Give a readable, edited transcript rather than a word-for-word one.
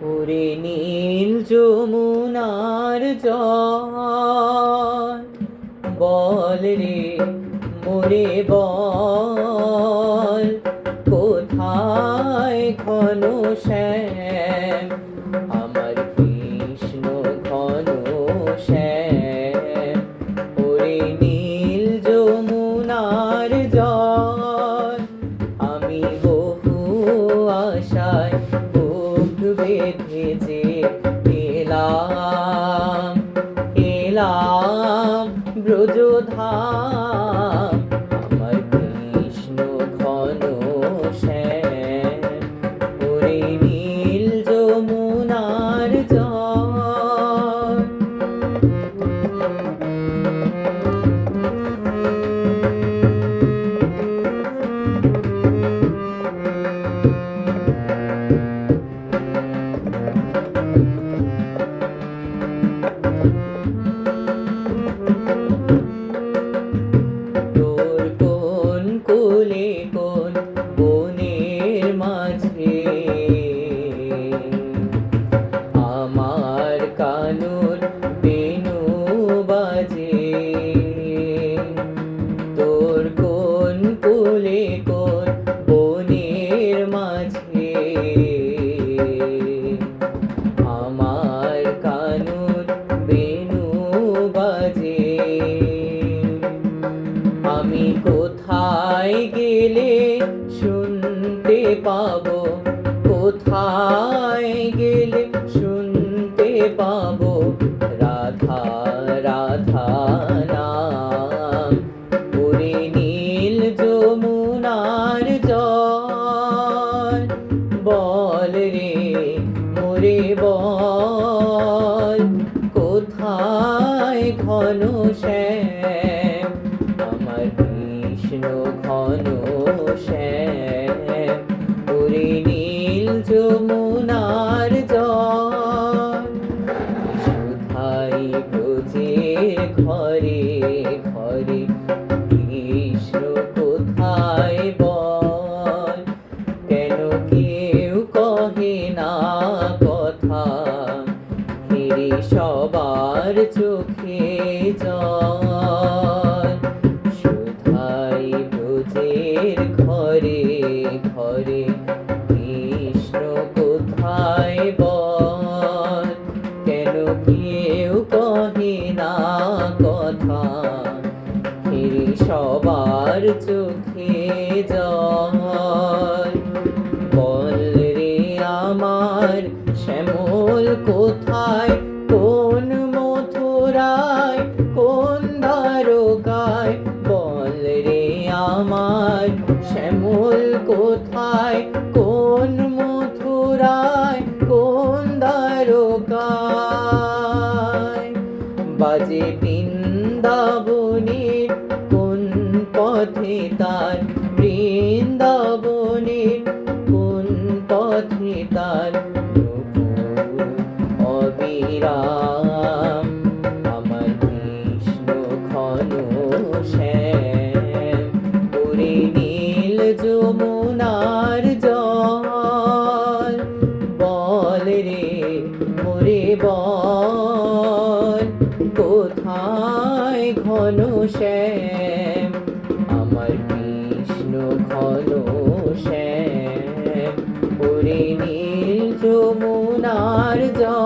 ওরে নীল যমুনার জল, বল রে মোরে বল, কোথায় ঘন শ্যাম আমার কৃষ্ণ ঘন শ্যাম। ওরে নীল যমুনার জল, আমি বহু আশায় বুক বেঁধে যে এলাম এলাম ব্রজধাম, আমার কৃষ্ণ ঘন শ্যাম। ওরে নীল যমুনার জল। তোর কোন কোলে কোন বনের মাঝে আমার কানুর বেনু বাজে। তোর কোন কোলে কোন বনের মাঝে আমার কানুর বেনু বাজে। আমি কোথায় গেলে শুনতে পাবো, কোথায় গেলে শুনতে পাবো রাধা রাধা নাম। ওরে নীল যমুনার জল, বল রে মোরে বল, কোথায় ঘন শ্যাম আমার কৃষ্ণ ঘন শ্যাম। ওরে নীল যমুনার জল, সুধাই ব্রজের ঘরে ঘরে কৃষ্ণ কোথায় বল, কেন কেউ কহে না কথা, হেরে সবার চোখে জল। সুধাই ব্রজের ঘরে ঘরে কৃষ্ণ কোথায় বল, কেন কেউ কহে না কথা, হেরে সবার চোখে জল। বল রে আমার শ্যামল কোথায়, কোন মথুরায় কোন দ্বারকায়। বল রে আমার শ্যামল কোথায়, কোন মথুরায় কোন দ্বারকায়। বাজে বৃন্দাবনের কোন পথে তার, বৃন্দাবনের কোন পথে তার নূপুর অবিরাম। আমার কৃষ্ণ ঘন শ্যাম। ওরে নীল যমুনার জল, বল রে মোরে বল, কোথায় ঘন শ্যাম আমার কৃষ্ণ ঘন শ্যাম। ওরে নীল যমুনার জল।